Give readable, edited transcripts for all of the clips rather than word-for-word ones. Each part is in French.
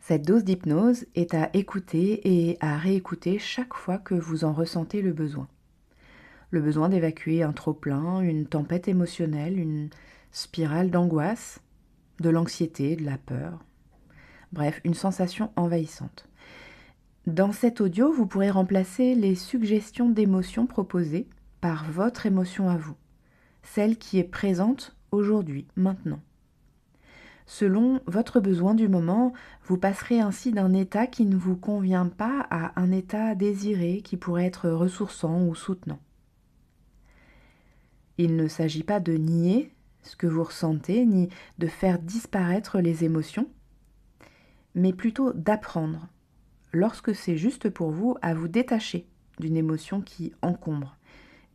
Cette dose d'hypnose est à écouter et à réécouter chaque fois que vous en ressentez le besoin. Le besoin d'évacuer un trop-plein, une tempête émotionnelle, une spirale d'angoisse, de l'anxiété, de la peur. Bref, une sensation envahissante. Dans cet audio, vous pourrez remplacer les suggestions d'émotions proposées par votre émotion à vous, celle qui est présente aujourd'hui, maintenant. Selon votre besoin du moment, vous passerez ainsi d'un état qui ne vous convient pas à un état désiré qui pourrait être ressourçant ou soutenant. Il ne s'agit pas de nier ce que vous ressentez, ni de faire disparaître les émotions, mais plutôt d'apprendre, lorsque c'est juste pour vous, à vous détacher d'une émotion qui encombre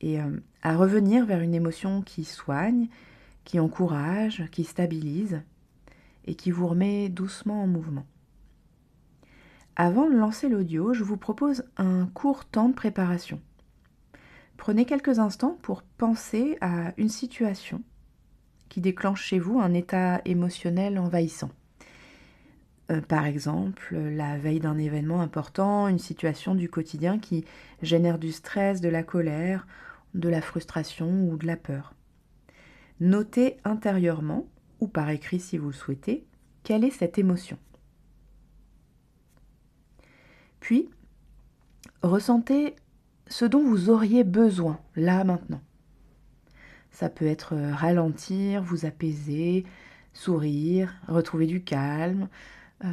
et à revenir vers une émotion qui soigne, qui encourage, qui stabilise et qui vous remet doucement en mouvement. Avant de lancer l'audio, je vous propose un court temps de préparation. Prenez quelques instants pour penser à une situation qui déclenche chez vous un état émotionnel envahissant. Par exemple, la veille d'un événement important, une situation du quotidien qui génère du stress, de la colère, de la frustration ou de la peur. Notez intérieurement, ou par écrit si vous le souhaitez, quelle est cette émotion. Puis, ressentez ce dont vous auriez besoin, là, maintenant. Ça peut être ralentir, vous apaiser, sourire, retrouver du calme,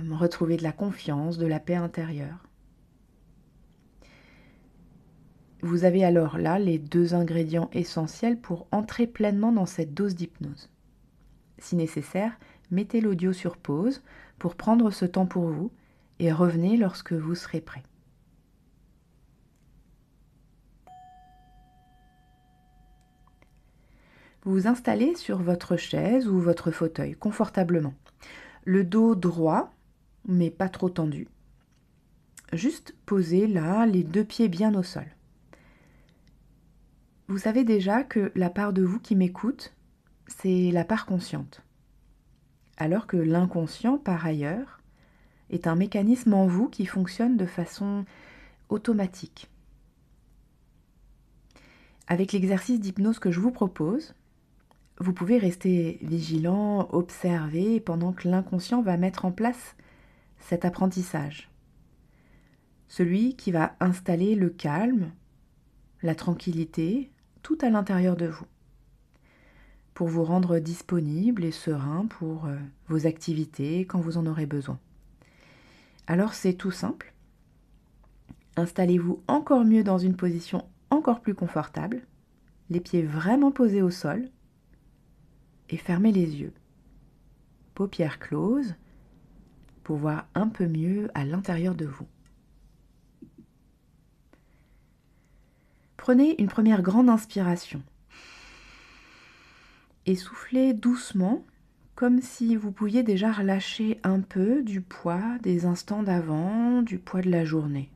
retrouver de la confiance, de la paix intérieure. Vous avez alors là les 2 ingrédients essentiels pour entrer pleinement dans cette dose d'hypnose. Si nécessaire, mettez l'audio sur pause pour prendre ce temps pour vous et revenez lorsque vous serez prêt. Vous vous installez sur votre chaise ou votre fauteuil confortablement. Le dos droit, mais pas trop tendu. Juste posez là, les 2 pieds bien au sol. Vous savez déjà que la part de vous qui m'écoute, c'est la part consciente. Alors que l'inconscient, par ailleurs, est un mécanisme en vous qui fonctionne de façon automatique. Avec l'exercice d'hypnose que je vous propose, vous pouvez rester vigilant, observer pendant que l'inconscient va mettre en place cet apprentissage. Celui qui va installer le calme, la tranquillité, tout à l'intérieur de vous, pour vous rendre disponible et serein pour vos activités quand vous en aurez besoin. Alors c'est tout simple. Installez-vous encore mieux dans une position encore plus confortable, les pieds vraiment posés au sol, et fermez les yeux. Paupières closes, pour voir un peu mieux à l'intérieur de vous. Prenez une première grande inspiration et soufflez doucement, comme si vous pouviez déjà relâcher un peu du poids des instants d'avant, du poids de la journée.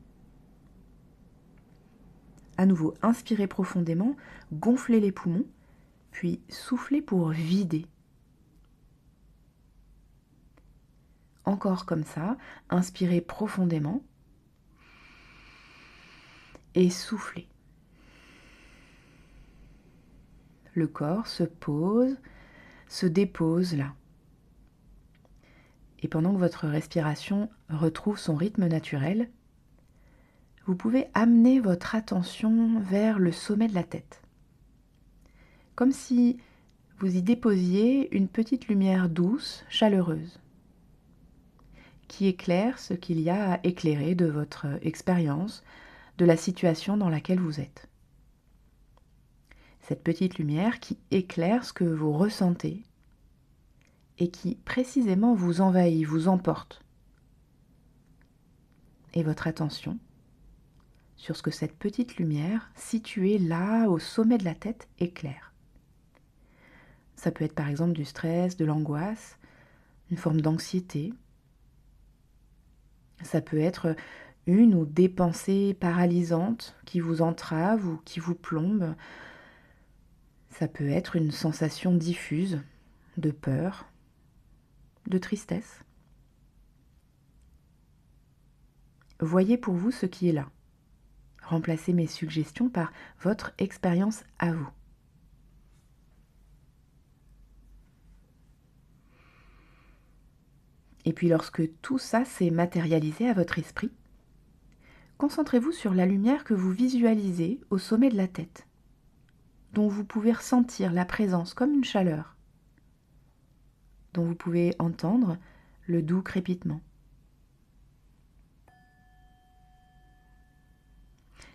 À nouveau, inspirez profondément, gonflez les poumons, puis soufflez pour vider. Encore comme ça, inspirez profondément et soufflez. Le corps se pose, se dépose là. Et pendant que votre respiration retrouve son rythme naturel, vous pouvez amener votre attention vers le sommet de la tête. Comme si vous y déposiez une petite lumière douce, chaleureuse, qui éclaire ce qu'il y a à éclairer de votre expérience, de la situation dans laquelle vous êtes. Cette petite lumière qui éclaire ce que vous ressentez et qui précisément vous envahit, vous emporte. Et votre attention sur ce que cette petite lumière, située là au sommet de la tête, éclaire. Ça peut être par exemple du stress, de l'angoisse, une forme d'anxiété. Ça peut être une ou des pensées paralysantes qui vous entravent ou qui vous plombent. Ça peut être une sensation diffuse de peur, de tristesse. Voyez pour vous ce qui est là. Remplacez mes suggestions par votre expérience à vous. Et puis lorsque tout ça s'est matérialisé à votre esprit, concentrez-vous sur la lumière que vous visualisez au sommet de la tête, dont vous pouvez ressentir la présence comme une chaleur, dont vous pouvez entendre le doux crépitement.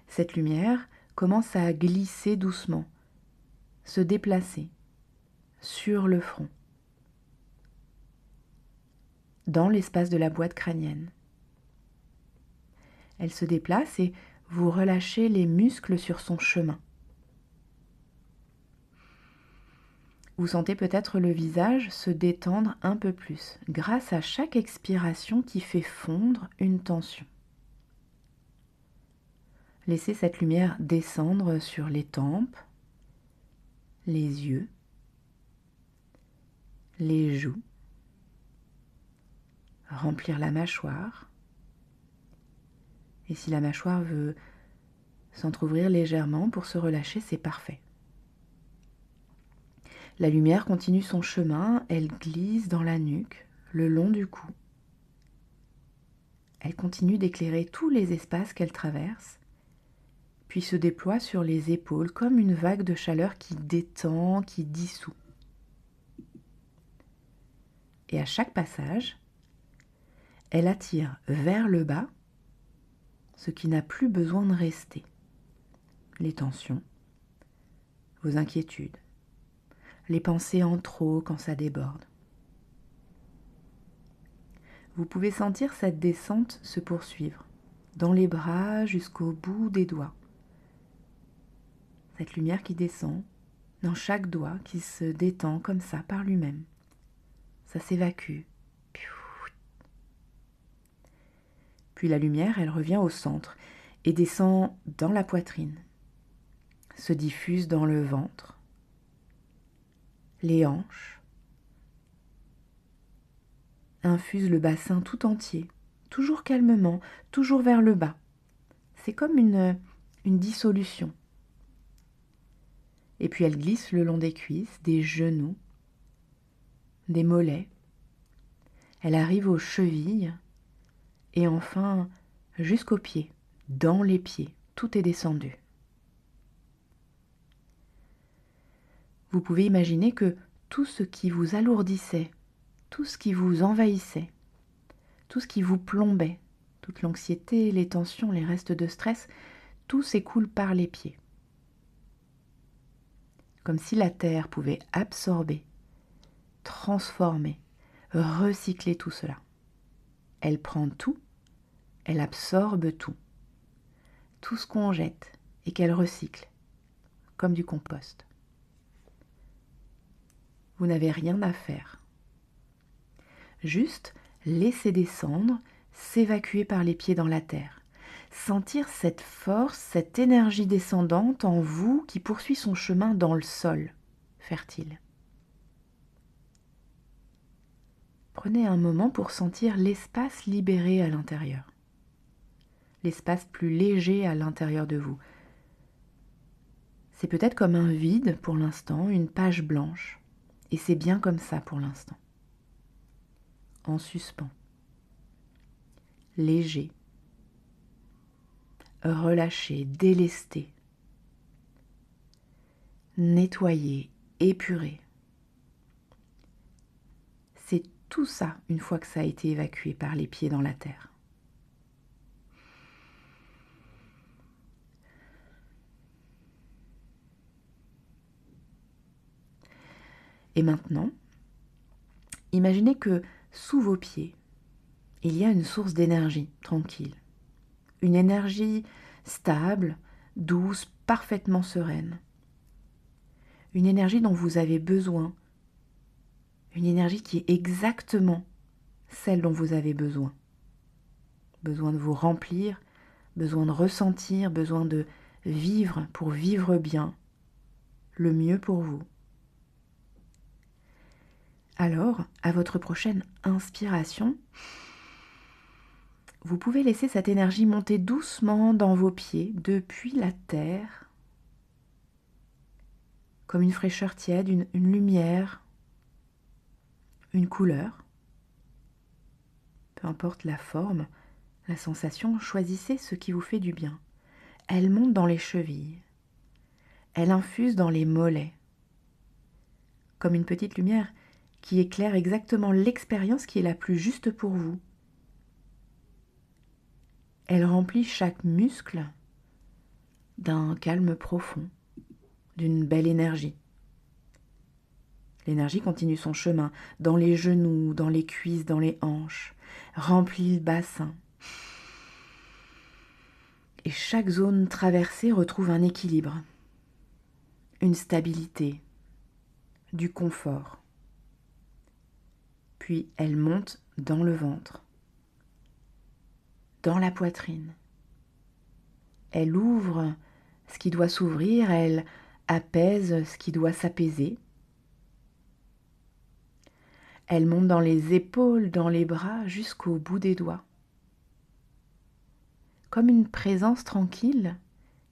Cette lumière commence à glisser doucement, se déplacer sur le front, dans l'espace de la boîte crânienne. Elle se déplace et vous relâchez les muscles sur son chemin. Vous sentez peut-être le visage se détendre un peu plus grâce à chaque expiration qui fait fondre une tension. Laissez cette lumière descendre sur les tempes, les yeux, les joues, remplir la mâchoire. Et si la mâchoire veut s'entrouvrir légèrement pour se relâcher, c'est parfait. La lumière continue son chemin, elle glisse dans la nuque, le long du cou. Elle continue d'éclairer tous les espaces qu'elle traverse, puis se déploie sur les épaules comme une vague de chaleur qui détend, qui dissout. Et à chaque passage, elle attire vers le bas ce qui n'a plus besoin de rester. Les tensions, vos inquiétudes, les pensées en trop quand ça déborde. Vous pouvez sentir cette descente se poursuivre, dans les bras jusqu'au bout des doigts. Cette lumière qui descend, dans chaque doigt qui se détend comme ça par lui-même. Ça s'évacue. Puis la lumière, elle revient au centre et descend dans la poitrine, se diffuse dans le ventre, les hanches, infuse le bassin tout entier, toujours calmement, toujours vers le bas. C'est comme une dissolution. Et puis elle glisse le long des cuisses, des genoux, des mollets. Elle arrive aux chevilles et enfin jusqu'aux pieds, dans les pieds. Tout est descendu. Vous pouvez imaginer que tout ce qui vous alourdissait, tout ce qui vous envahissait, tout ce qui vous plombait, toute l'anxiété, les tensions, les restes de stress, tout s'écoule par les pieds. Comme si la terre pouvait absorber, transformer, recycler tout cela. Elle prend tout, elle absorbe tout. Tout ce qu'on jette et qu'elle recycle, comme du compost. Vous n'avez rien à faire. Juste laisser descendre, s'évacuer par les pieds dans la terre. Sentir cette force, cette énergie descendante en vous qui poursuit son chemin dans le sol fertile. Prenez un moment pour sentir l'espace libéré à l'intérieur. L'espace plus léger à l'intérieur de vous. C'est peut-être comme un vide pour l'instant, une page blanche. Et c'est bien comme ça pour l'instant. En suspens. Léger. Relâché, délesté. Nettoyé, épuré. C'est tout ça une fois que ça a été évacué par les pieds dans la terre. Et maintenant, imaginez que sous vos pieds, il y a une source d'énergie tranquille. Une énergie stable, douce, parfaitement sereine. Une énergie dont vous avez besoin. Une énergie qui est exactement celle dont vous avez besoin. Besoin de vous remplir, besoin de ressentir, besoin de vivre pour vivre bien, le mieux pour vous. Alors, à votre prochaine inspiration, Vous pouvez laisser cette énergie monter doucement dans vos pieds, depuis la terre, comme une fraîcheur tiède, une lumière, une couleur. Peu importe la forme, la sensation, choisissez ce qui vous fait du bien. Elle monte dans les chevilles, elle infuse dans les mollets, comme une petite lumière qui éclaire exactement l'expérience qui est la plus juste pour vous. Elle remplit chaque muscle d'un calme profond, d'une belle énergie. L'énergie continue son chemin dans les genoux, dans les cuisses, dans les hanches, remplit le bassin. Et chaque zone traversée retrouve un équilibre, une stabilité, du confort. Puis elle monte dans le ventre, dans la poitrine. Elle ouvre ce qui doit s'ouvrir, elle apaise ce qui doit s'apaiser. Elle monte dans les épaules, dans les bras, jusqu'au bout des doigts. Comme une présence tranquille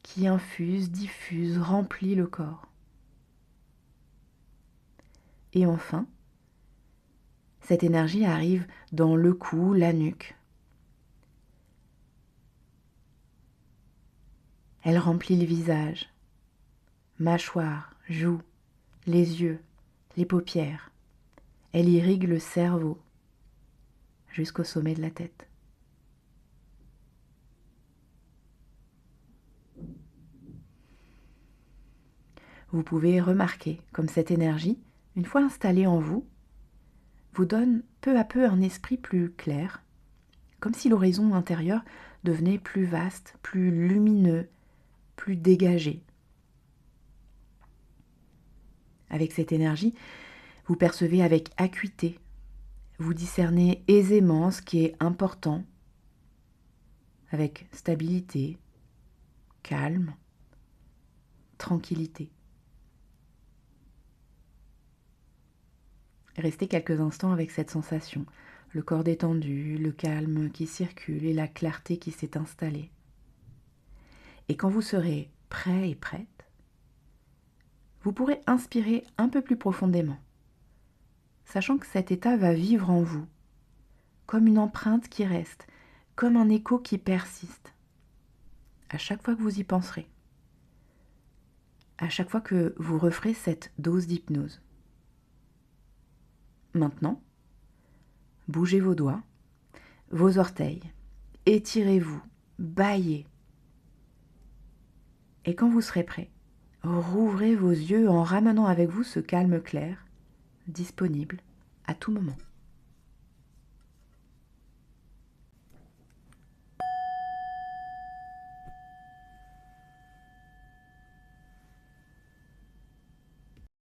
qui infuse, diffuse, remplit le corps. Et enfin, cette énergie arrive dans le cou, la nuque. Elle remplit le visage, mâchoire, joues, les yeux, les paupières. Elle irrigue le cerveau jusqu'au sommet de la tête. Vous pouvez remarquer comme cette énergie, une fois installée en vous, vous donne peu à peu un esprit plus clair, comme si l'horizon intérieur devenait plus vaste, plus lumineux, plus dégagé. Avec cette énergie, vous percevez avec acuité, vous discernez aisément ce qui est important, avec stabilité, calme, tranquillité. Restez quelques instants avec cette sensation, le corps détendu, le calme qui circule et la clarté qui s'est installée. Et quand vous serez prêt et prête, vous pourrez inspirer un peu plus profondément, sachant que cet état va vivre en vous, comme une empreinte qui reste, comme un écho qui persiste, à chaque fois que vous y penserez, à chaque fois que vous referez cette dose d'hypnose. Maintenant, bougez vos doigts, vos orteils, étirez-vous, bâillez. Et quand vous serez prêt, rouvrez vos yeux en ramenant avec vous ce calme clair, disponible à tout moment.